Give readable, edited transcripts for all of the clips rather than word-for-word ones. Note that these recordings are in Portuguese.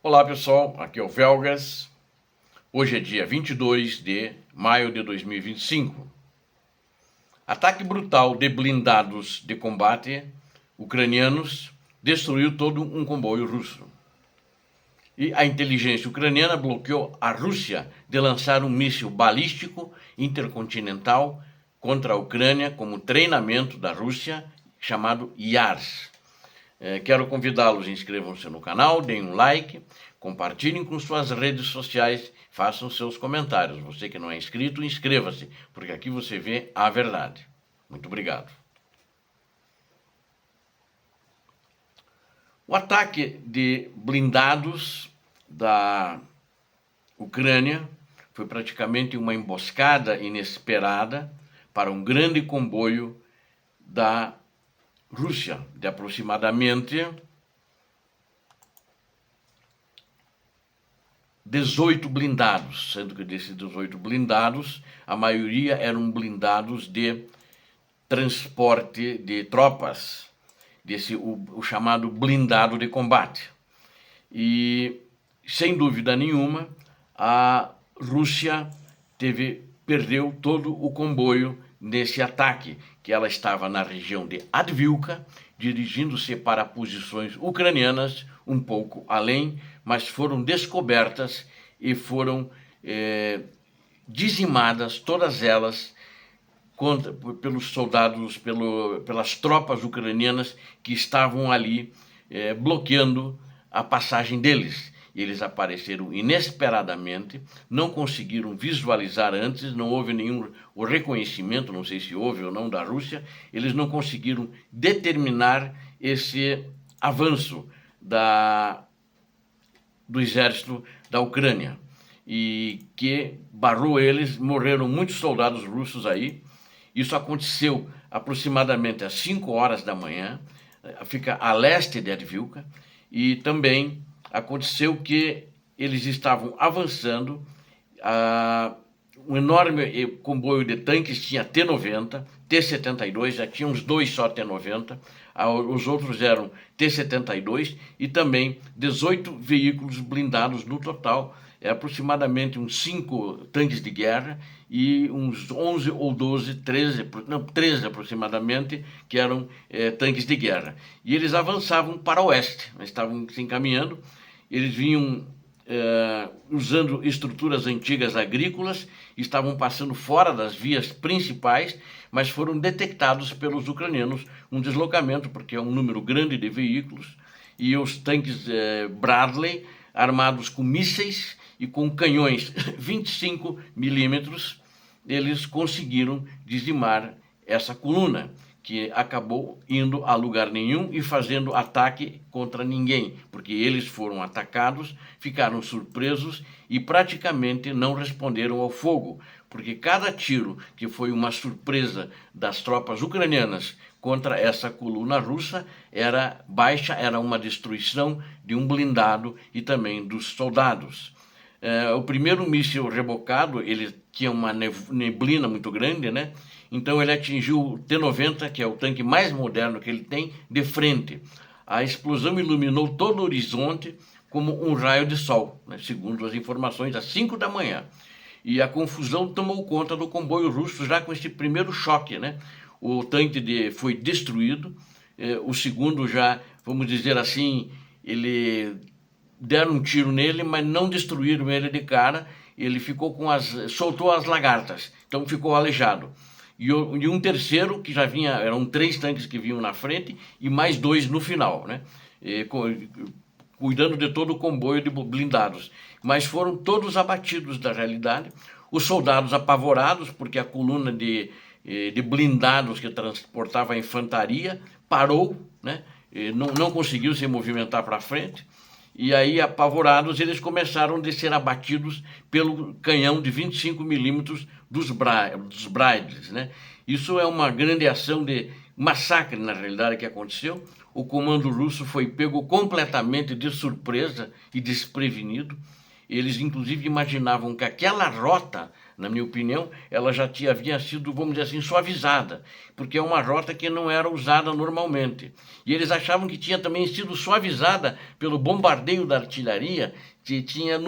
Olá pessoal, aqui é o Velgas. Hoje é dia 22 de maio de 2025. Ataque brutal de blindados de combate ucranianos destruiu todo um comboio russo. E a inteligência ucraniana bloqueou a Rússia de lançar um míssil balístico intercontinental contra a Ucrânia como treinamento da Rússia, chamado YARS. Quero convidá-los, inscrevam-se no canal, deem um like, compartilhem com suas redes sociais, façam seus comentários. Você que não é inscrito, inscreva-se, porque aqui você vê a verdade. Muito obrigado. O ataque de blindados da Ucrânia foi praticamente uma emboscada inesperada para um grande comboio da Rússia, de aproximadamente 18 blindados, sendo que desses 18 blindados, a maioria eram blindados de transporte de tropas, o chamado blindado de combate. E, sem dúvida nenhuma, a Rússia perdeu todo o comboio nesse ataque, que ela estava na região de Advilka, dirigindo-se para posições ucranianas um pouco além, mas foram descobertas e foram dizimadas todas elas pelos soldados, pelas tropas ucranianas que estavam ali bloqueando a passagem deles. Eles apareceram inesperadamente, não conseguiram visualizar antes, não houve nenhum reconhecimento, não sei se houve ou não, da Rússia, eles não conseguiram determinar esse avanço do exército da Ucrânia, e que barrou eles, morreram muitos soldados russos aí. Isso aconteceu aproximadamente às 5 horas da manhã, fica a leste de Advilka, e também aconteceu que eles estavam avançando, um enorme comboio de tanques tinha T-90, T-72, já tinha uns dois só T-90, os outros eram T-72 e também 18 veículos blindados no total, aproximadamente uns 5 tanques de guerra e uns 11 ou 12, 13 aproximadamente, que eram tanques de guerra. E eles avançavam para o oeste, estavam se encaminhando, eles vinham usando estruturas antigas agrícolas, estavam passando fora das vias principais, mas foram detectados pelos ucranianos um deslocamento, porque é um número grande de veículos, e os tanques Bradley, armados com mísseis e com canhões 25 milímetros, eles conseguiram dizimar essa coluna, que acabou indo a lugar nenhum e fazendo ataque contra ninguém, porque eles foram atacados, ficaram surpresos e praticamente não responderam ao fogo, porque cada tiro que foi uma surpresa das tropas ucranianas contra essa coluna russa era uma destruição de um blindado e também dos soldados. O primeiro míssil rebocado, ele tinha uma neblina muito grande, né? Então ele atingiu o T-90, que é o tanque mais moderno que ele tem, de frente. A explosão iluminou todo o horizonte como um raio de sol, né? Segundo as informações, às 5 da manhã. E a confusão tomou conta do comboio russo já com esse primeiro choque, né? O tanque foi destruído, o segundo já, vamos dizer assim, deram um tiro nele, mas não destruíram ele de cara, ele ficou soltou as lagartas, então ficou aleijado. E um terceiro, que já vinha, eram 3 tanques que vinham na frente, e mais 2 no final, né? Cuidando de todo o comboio de blindados. Mas foram todos abatidos da realidade, os soldados apavorados, porque a coluna de blindados que transportava a infantaria parou, né? Não conseguiu se movimentar para frente. E aí, apavorados, eles começaram a ser abatidos pelo canhão de 25 milímetros dos Bradleys, né? Isso é uma grande ação de massacre, na realidade, que aconteceu. O comando russo foi pego completamente de surpresa e desprevenido. Eles, inclusive, imaginavam que aquela rota na minha opinião, ela já havia sido, vamos dizer assim, suavizada, porque é uma rota que não era usada normalmente. E eles achavam que tinha também sido suavizada pelo bombardeio da artilharia, que tinha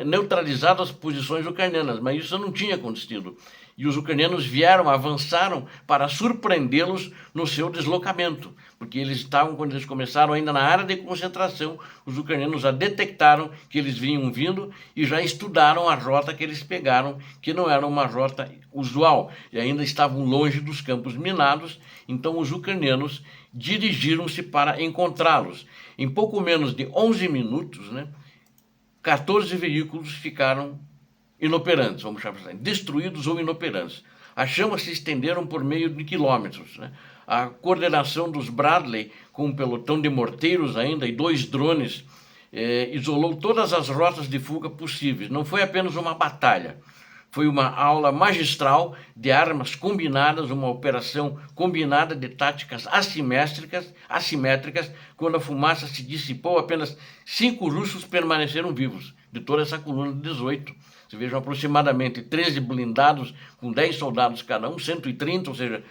neutralizado as posições ucranianas, mas isso não tinha acontecido. E os ucranianos avançaram para surpreendê-los no seu deslocamento, porque eles estavam, quando eles começaram, ainda na área de concentração, os ucranianos já detectaram que eles vinham vindo e já estudaram a rota que eles pegaram, que não era uma rota usual, e ainda estavam longe dos campos minados, então os ucranianos dirigiram-se para encontrá-los. Em pouco menos de 11 minutos, 14 veículos ficaram inoperantes, vamos chamar assim, destruídos ou inoperantes. As chamas se estenderam por meio de quilômetros. A coordenação dos Bradley, com um pelotão de morteiros ainda e 2 drones, isolou todas as rotas de fuga possíveis. Não foi apenas uma batalha, foi uma aula magistral de armas combinadas, uma operação combinada de táticas assimétricas. Quando a fumaça se dissipou, apenas 5 russos permaneceram vivos, de toda essa coluna de 18. Você vejam, aproximadamente 13 blindados com 10 soldados cada um, 130, ou seja,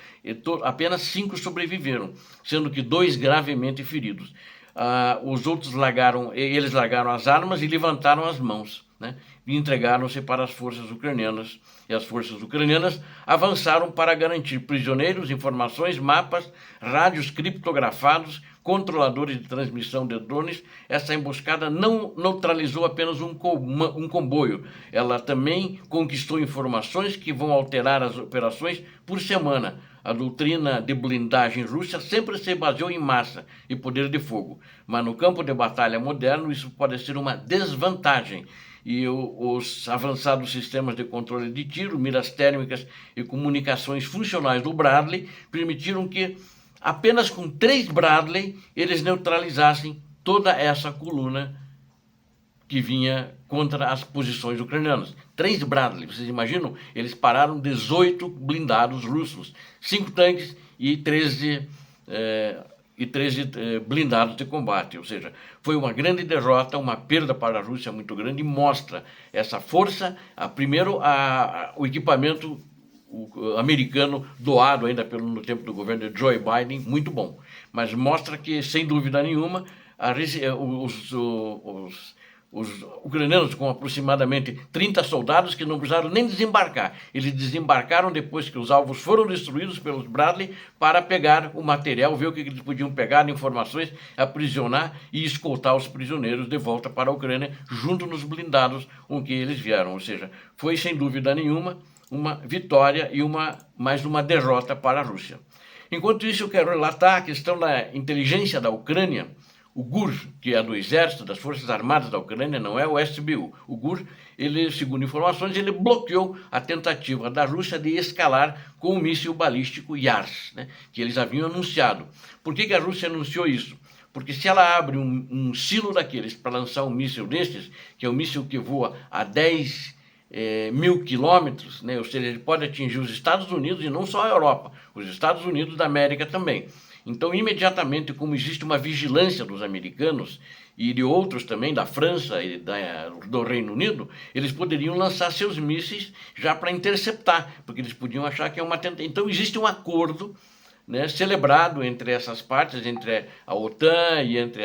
apenas 5 sobreviveram, sendo que 2 gravemente feridos. Os outros largaram as armas e levantaram as mãos, e entregaram-se para as forças ucranianas. E as forças ucranianas avançaram para garantir prisioneiros, informações, mapas, rádios criptografados, controladores de transmissão de drones. Essa emboscada não neutralizou apenas um comboio, ela também conquistou informações que vão alterar as operações por semana. A doutrina de blindagem russa sempre se baseou em massa e poder de fogo, mas no campo de batalha moderno isso pode ser uma desvantagem. E os avançados sistemas de controle de tiro, miras térmicas e comunicações funcionais do Bradley permitiram que, apenas com 3 Bradley, eles neutralizassem toda essa coluna que vinha contra as posições ucranianas. 3 Bradley, vocês imaginam? Eles pararam 18 blindados russos, 5 tanques e 13 blindados de combate, ou seja, foi uma grande derrota, uma perda para a Rússia muito grande, e mostra essa força, primeiro o equipamento americano doado ainda no tempo do governo de Joe Biden, muito bom, mas mostra que, sem dúvida nenhuma, os ucranianos, com aproximadamente 30 soldados que não precisaram nem desembarcar. Eles desembarcaram depois que os alvos foram destruídos pelos Bradley para pegar o material, ver o que eles podiam pegar, informações, aprisionar e escoltar os prisioneiros de volta para a Ucrânia, junto nos blindados com que eles vieram. Ou seja, foi sem dúvida nenhuma uma vitória e mais uma derrota para a Rússia. Enquanto isso, eu quero relatar a questão da inteligência da Ucrânia. O GUR, que é do Exército, das Forças Armadas da Ucrânia, não é o SBU. O GUR, ele, segundo informações, ele bloqueou a tentativa da Rússia de escalar com o míssil balístico Yars, que eles haviam anunciado. Por que a Rússia anunciou isso? Porque se ela abre um silo daqueles para lançar um míssil destes, que é um míssil que voa a 10 mil quilômetros, ou seja, ele pode atingir os Estados Unidos e não só a Europa, os Estados Unidos da América também. Então, imediatamente, como existe uma vigilância dos americanos e de outros também, da França e do Reino Unido, eles poderiam lançar seus mísseis já para interceptar, porque eles podiam achar que é uma tentativa. Então, existe um acordo, celebrado entre essas partes, entre a OTAN e entre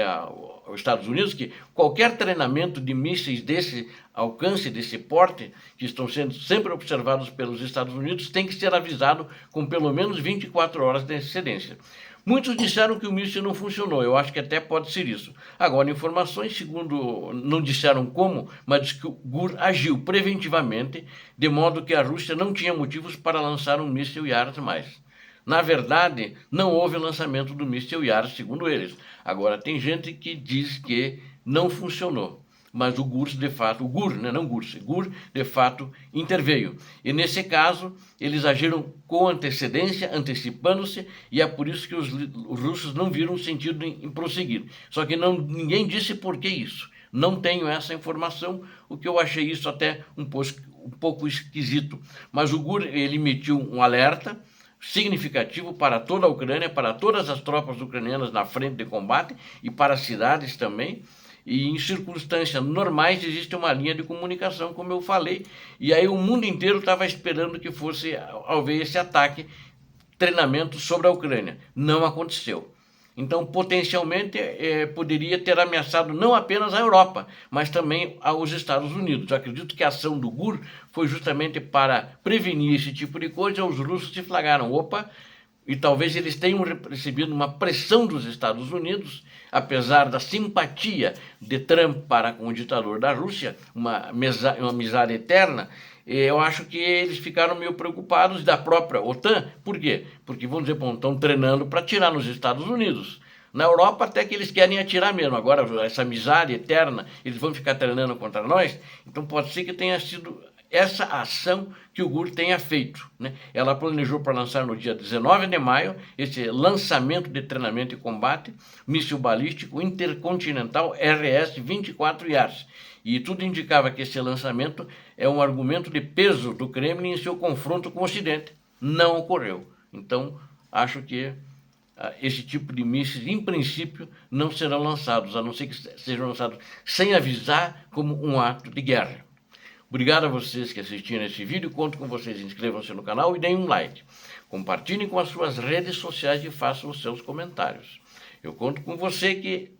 os Estados Unidos, que qualquer treinamento de mísseis desse alcance, desse porte, que estão sendo sempre observados pelos Estados Unidos, tem que ser avisado com pelo menos 24 horas de antecedência. Muitos disseram que o míssil não funcionou, eu acho que até pode ser isso. Agora, informações, segundo, não disseram como, mas diz que o GUR agiu preventivamente, de modo que a Rússia não tinha motivos para lançar um míssil Yars mais. Na verdade, não houve lançamento do míssil Yars, segundo eles. Agora, tem gente que diz que não funcionou. Mas o GUR, de fato, GUR, de fato, interveio. E nesse caso, eles agiram com antecedência, antecipando-se, e é por isso que os russos não viram sentido em prosseguir. Só que ninguém disse por que isso. Não tenho essa informação, o que eu achei isso até um pouco esquisito. Mas o GUR, ele emitiu um alerta significativo para toda a Ucrânia, para todas as tropas ucranianas na frente de combate e para as cidades também. E em circunstâncias normais existe uma linha de comunicação, como eu falei, e aí o mundo inteiro estava esperando que fosse haver esse ataque, treinamento sobre a Ucrânia. Não aconteceu. Então, potencialmente, poderia ter ameaçado não apenas a Europa, mas também aos Estados Unidos. Eu acredito que a ação do GUR foi justamente para prevenir esse tipo de coisa. Os russos se flagraram, opa, e talvez eles tenham recebido uma pressão dos Estados Unidos, apesar da simpatia de Trump para com o ditador da Rússia, uma amizade eterna. Eu acho que eles ficaram meio preocupados da própria OTAN. Por quê? Porque, vamos dizer, bom, estão treinando para atirar nos Estados Unidos. Na Europa até que eles querem atirar mesmo. Agora, essa amizade eterna, eles vão ficar treinando contra nós. Então pode ser que tenha sido essa ação que o GUR tenha feito, né? Ela planejou para lançar no dia 19 de maio esse lançamento de treinamento e combate míssil balístico intercontinental RS-24 Yars. E tudo indicava que esse lançamento é um argumento de peso do Kremlin em seu confronto com o Ocidente. Não ocorreu. Então, acho que esse tipo de mísseis, em princípio, não serão lançados, a não ser que sejam lançados sem avisar, como um ato de guerra. Obrigado a vocês que assistiram esse vídeo. Conto com vocês. Inscrevam-se no canal e deem um like. Compartilhem com as suas redes sociais e façam os seus comentários. Eu conto com você que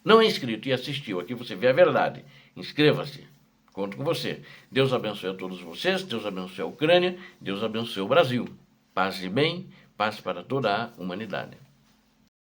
não é inscrito e assistiu. Aqui você vê a verdade. Inscreva-se. Conto com você. Deus abençoe a todos vocês. Deus abençoe a Ucrânia. Deus abençoe o Brasil. Paz e bem. Paz para toda a humanidade.